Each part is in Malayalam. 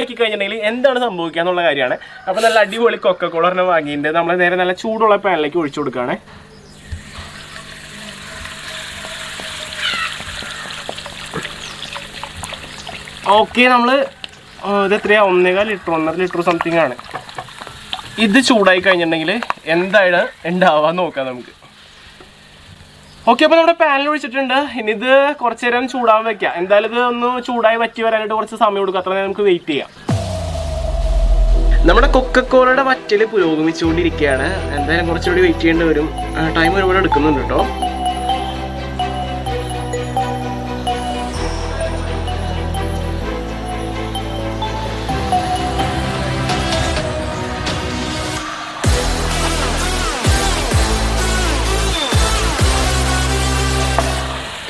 നോക്കി കഴിഞ്ഞിട്ടുണ്ടെങ്കിൽ എന്താണ് സംഭവിക്കുക എന്നുള്ള കാര്യമാണ്. അപ്പോൾ നല്ല അടിപൊളി കൊക്കക്കോള ഒരെണ്ണം വാങ്ങിയിട്ടുണ്ട്. നമ്മൾ നേരെ നല്ല ചൂടുള്ള പാനിലേക്ക് ഒഴിച്ചു കൊടുക്കുകയാണ്. ഓക്കെ, നമ്മൾ ഇത് എത്രയാണ്, 1.5 ലിറ്റർ സംതിങ് ആണ്. ഇത് ചൂടായി കഴിഞ്ഞിട്ടുണ്ടെങ്കിൽ എന്താണ് ഉണ്ടാവാൻ നോക്കാം നമുക്ക്. ഓക്കെ, അപ്പോൾ നമ്മുടെ പാനിൽ ഒഴിച്ചിട്ടുണ്ട്. ഇനി ഇത് കുറച്ച് നേരം ചൂടാൻ വെക്കാം. എന്തായാലും ഇത് ഒന്ന് ചൂടായി വറ്റി വരാനായിട്ട് കുറച്ച് സമയം കൊടുക്കുക. അത്ര നേരം നമുക്ക് വെയിറ്റ് ചെയ്യാം. നമ്മുടെ കൊക്കക്കോളയുടെ വറ്റൽ പുരോഗമിച്ചുകൊണ്ടിരിക്കുകയാണ്. എന്തായാലും കുറച്ചുകൂടി വെയിറ്റ് ചെയ്യേണ്ടി വരും. ടൈം ഒരുപാട് എടുക്കുന്നുണ്ട് കേട്ടോ.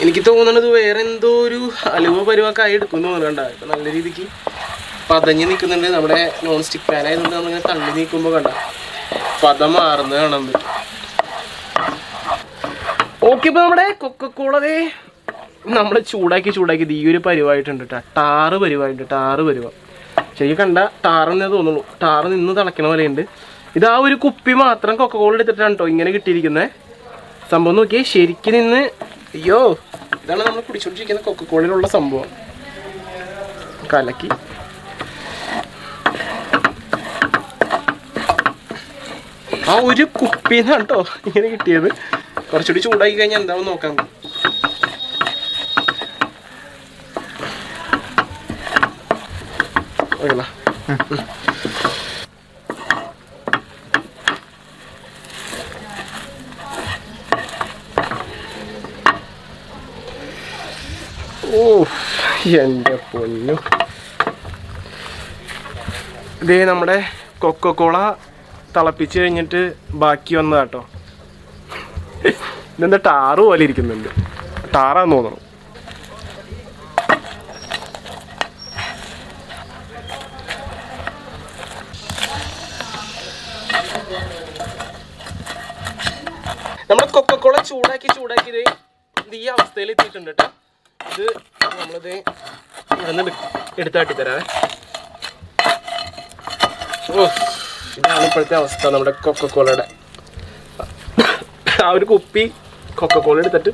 എനിക്ക് തോന്നുന്നത് വേറെ എന്തോ ഒരു അലുവ പരുവൊക്കെ എടുക്കുന്നു തോന്നുന്നുണ്ട്. ഇപ്പം നല്ല രീതിക്ക് പതഞ്ഞ് നിൽക്കുന്നുണ്ട്. നമ്മുടെ നോൺ സ്റ്റിക്ക് പാൻ ആയതുകൊണ്ട് നമ്മളിങ്ങനെ തള്ളി നീക്കുമ്പോൾ കണ്ട പദം മാറുന്നത് കാണാൻ പറ്റും. ഓക്കെ, ഇപ്പോൾ നമ്മുടെ കൊക്കക്കോളതേ നമ്മൾ ചൂടാക്കി ഈ ഒരു പരുവായിട്ടുണ്ട് കേട്ടോ. ടാറ് പരുവ ശരിക്കും കണ്ട ടാറെന്നേ തോന്നുള്ളൂ. ടാറ് നിന്ന് തിളയ്ക്കണ പോലെയുണ്ട്. ഇത് ആ ഒരു കുപ്പി മാത്രം കൊക്കക്കോള എടുത്തിട്ടാണ് കേട്ടോ ഇങ്ങനെ കിട്ടിയിരിക്കുന്നത്. സംഭവം നോക്കിയേ, ശരിക്കും നിന്ന് അയ്യോ, ഇതാണ് നമ്മൾ കുടിച്ചോണ്ടിരിക്കുന്ന കൊക്കക്കോളയിലുള്ള സംഭവം. കലക്കി ആ ഒരു കുപ്പിന്നാണ് കേട്ടോ ഇങ്ങനെ കിട്ടിയത്. കുറച്ചുകൂടി ചൂടാക്കി കഴിഞ്ഞാൽ എന്താവും നോക്കാം. ഓ എൻ്റെ പൊന്നു, ഇതേ നമ്മുടെ കൊക്കക്കോള തിളപ്പിച്ച് കഴിഞ്ഞിട്ട് ബാക്കി വന്നതാട്ടോ. ഇതെന്താ ടാറ് പോലെ ഇരിക്കുന്നുണ്ട്. ടാറാന്ന് തോന്നണം. നമ്മുടെ കൊക്കക്കോള ചൂടാക്കി ഇത് ഈ അവസ്ഥയിൽ എത്തിയിട്ടുണ്ട് കേട്ടോ. ഇത് നമ്മളിത് ഇവിടെ നിന്ന് എടുത്താട്ടി തരാവേ. ഓ, ഇതാണ് ഇപ്പോഴത്തെ അവസ്ഥ നമ്മുടെ കൊക്കക്കോളയുടെ. ആ ഒരു കുപ്പി കൊക്കക്കോള എടുത്തിട്ട്